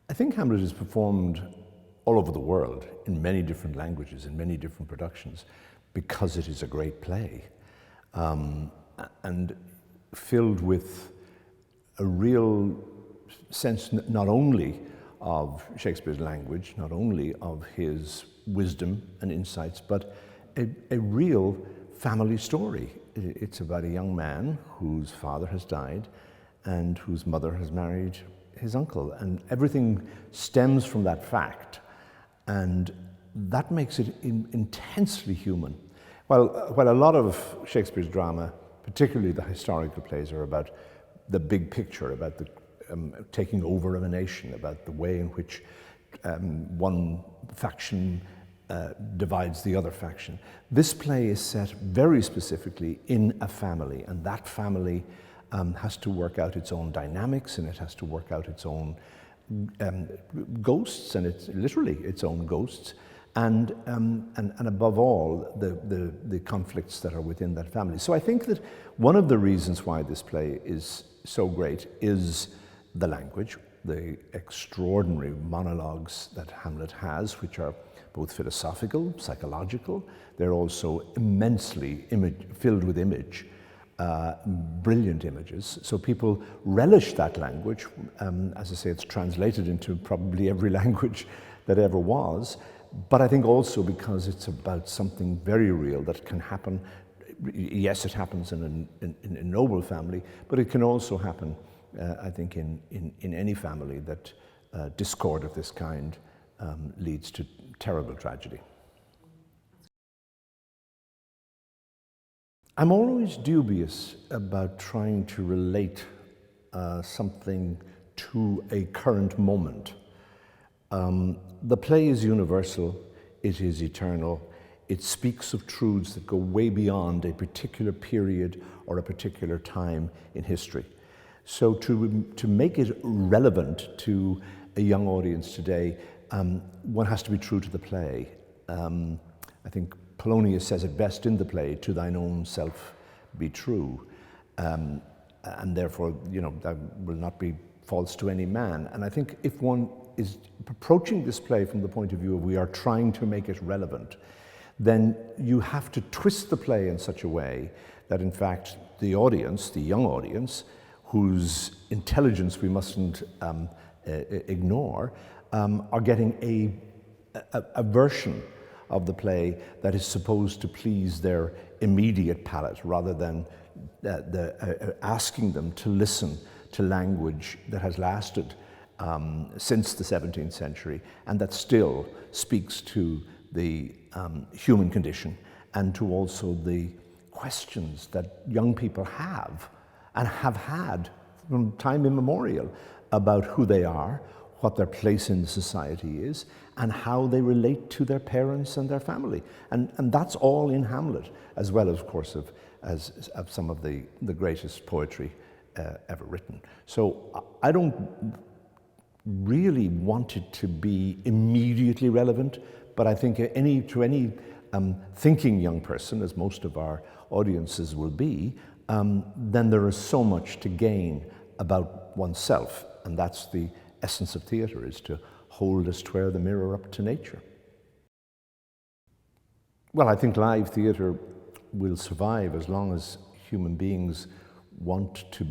I think Hamlet is performed all over the world in many different languages, in many different productions, because it is a great play and filled with a real sense not only of Shakespeare's language, not only of his wisdom and insights, but a real family story. It's about a young man whose father has died and whose mother has married his uncle, and everything stems from that fact, and that makes it intensely human. While a lot of Shakespeare's drama, particularly the historical plays, are about the big picture, about the taking over of a nation, about the way in which one faction divides the other faction. This play is set very specifically in a family, and that family has to work out its own dynamics, and it has to work out its own ghosts, and it's literally its own ghosts, and above all, the conflicts that are within that family. So I think that one of the reasons why this play is so great is the language, the extraordinary monologues that Hamlet has, which are both philosophical, psychological. They're also immensely filled with image, brilliant images. So people relish that language. As I say, it's translated into probably every language that ever was. But I think also because it's about something very real that can happen. Yes, it happens in a noble family, but it can also happen, I think, in any family that discord of this kind leads to terrible tragedy. I'm always dubious about trying to relate something to a current moment. The play is universal, it is eternal, it speaks of truths that go way beyond a particular period or a particular time in history. So to make it relevant to a young audience today, one has to be true to the play. I think Polonius says it best in the play, "To thine own self be true," and therefore, you know, that will not be false to any man. And I think if one is approaching this play from the point of view of we are trying to make it relevant, then you have to twist the play in such a way that, in fact, the audience, the young audience, whose intelligence we mustn't ignore, are getting a version of the play that is supposed to please their immediate palate, rather than asking them to listen to language that has lasted since the 17th century and that still speaks to the human condition and to also the questions that young people have and have had from time immemorial about who they are, what their place in society is, and how they relate to their parents and their family. And that's all in Hamlet, as well, of course, of some of the greatest poetry ever written. So I don't really want it to be immediately relevant, but I think to any thinking young person, as most of our audiences will be, then there is so much to gain about oneself, and that's the essence of theatre, is to hold astware the mirror up to nature. Well, I think live theatre will survive as long as human beings want to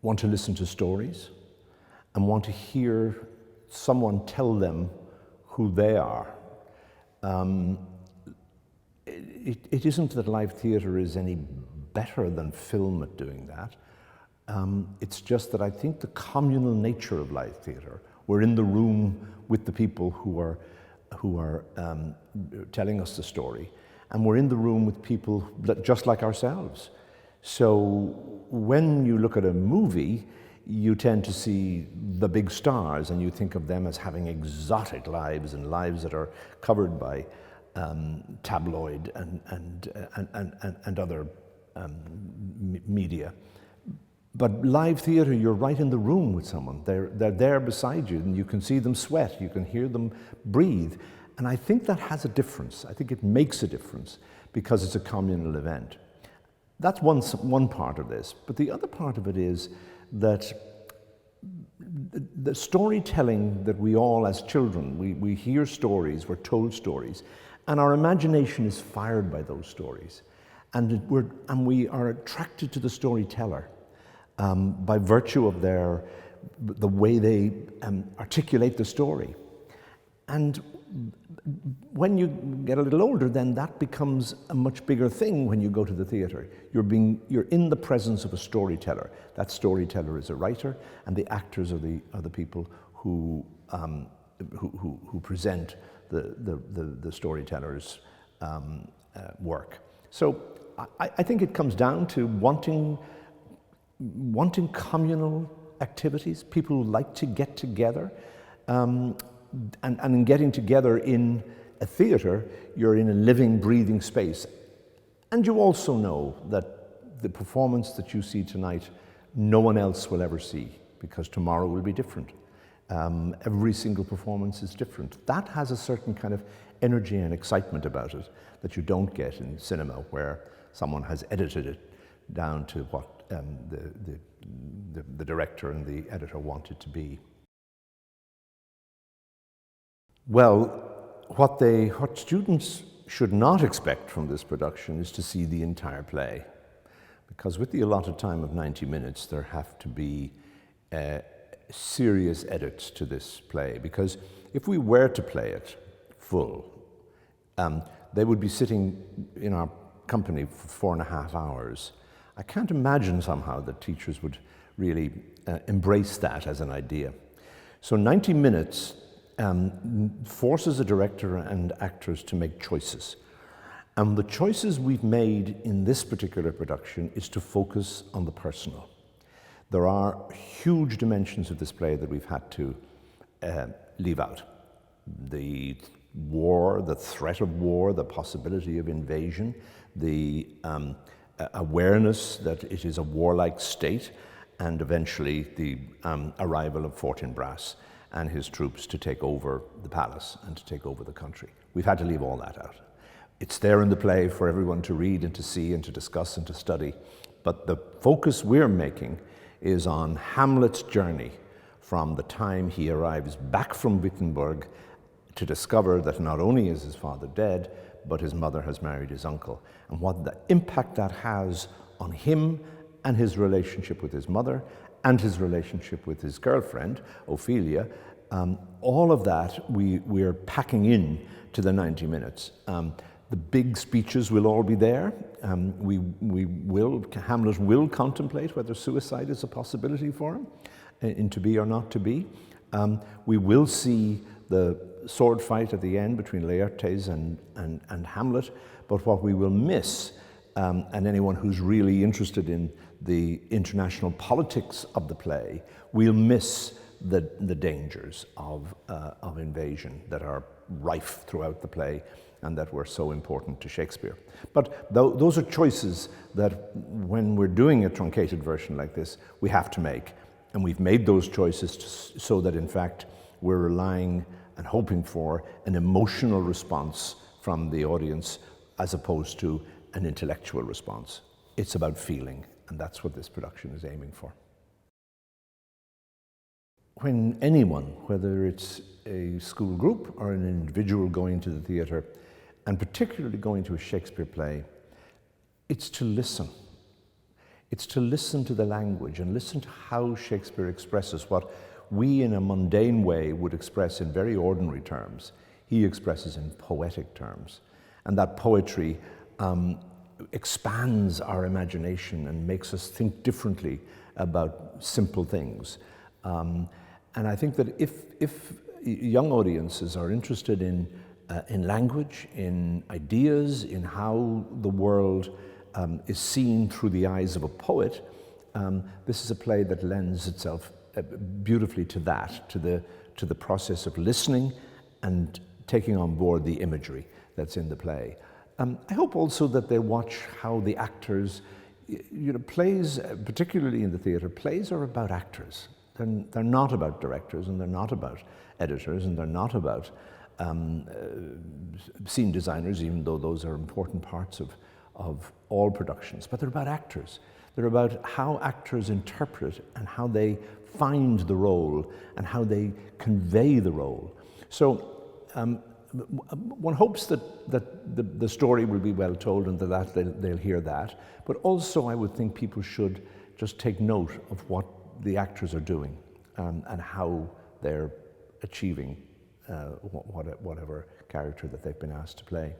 listen to stories and want to hear someone tell them who they are. It isn't that live theatre is any better than film at doing that. It's just that I think the communal nature of live theatre, we're in the room with the people who are telling us the story, and we're in the room with people just like ourselves. So when you look at a movie, you tend to see the big stars and you think of them as having exotic lives and lives that are covered by tabloid and other media. But live theatre, you're right in the room with someone. They're there beside you, and you can see them sweat, you can hear them breathe. And I think that has a difference. I think it makes a difference because it's a communal event. That's one part of this. But the other part of it is that the storytelling that we all, as children, we hear stories, we're told stories, and our imagination is fired by those stories. And we are attracted to the storyteller by virtue of the way they articulate the story. And when you get a little older, then that becomes a much bigger thing when you go to the theatre. You're in the presence of a storyteller. That storyteller is a writer, and the actors are the people who present the storyteller's work. So I think it comes down to wanting communal activities, people who like to get together. And in getting together in a theatre, you're in a living, breathing space. And you also know that the performance that you see tonight, no one else will ever see, because tomorrow will be different. Every single performance is different. That has a certain kind of energy and excitement about it that you don't get in cinema, where someone has edited it down to what the director and the editor want it to be. Well, what students should not expect from this production is to see the entire play, because with the allotted time of 90 minutes, there have to be serious edits to this play, because if we were to play it full, they would be sitting in our company for 4.5 hours. I can't imagine somehow that teachers would really embrace that as an idea. So 90 minutes forces a director and actors to make choices. And the choices we've made in this particular production is to focus on the personal. There are huge dimensions of this play that we've had to leave out. The war, the threat of war, the possibility of invasion, the awareness that it is a warlike state, and eventually the arrival of Fortinbras and his troops to take over the palace and to take over the country. We've had to leave all that out. It's there in the play for everyone to read and to see and to discuss and to study, but the focus we're making is on Hamlet's journey from the time he arrives back from Wittenberg to discover that not only is his father dead, but his mother has married his uncle, and what the impact that has on him and his relationship with his mother and his relationship with his girlfriend, Ophelia. All of that we're packing in to the 90 minutes. The big speeches will all be there. Hamlet will contemplate whether suicide is a possibility for him, in To Be or Not to Be. We will see the sword fight at the end between Laertes and Hamlet, but what we will miss, and anyone who's really interested in the international politics of the play, we'll miss the dangers of invasion that are rife throughout the play and that were so important to Shakespeare. But those are choices that when we're doing a truncated version like this, we have to make. And we've made those choices so that in fact we're relying and hoping for an emotional response from the audience as opposed to an intellectual response. It's about feeling, and that's what this production is aiming for. When anyone, whether it's a school group or an individual going to the theatre, and particularly going to a Shakespeare play, it's to listen. It's to listen to the language and listen to how Shakespeare expresses what we in a mundane way would express in very ordinary terms. He expresses in poetic terms. And that poetry expands our imagination and makes us think differently about simple things. And I think that if young audiences are interested in language, in ideas, in how the world is seen through the eyes of a poet, this is a play that lends itself beautifully to that, to the process of listening and taking on board the imagery that's in the play. I hope also that they watch how the actors, plays, particularly in the theatre, plays are about actors. They're not about directors, and they're not about editors, and they're not about scene designers, even though those are important parts of all productions, but they're about actors. They're about how actors interpret and how they find the role and how they convey the role. So one hopes that the story will be well told and that they'll hear that. But also I would think people should just take note of what the actors are doing and how they're achieving whatever character that they've been asked to play.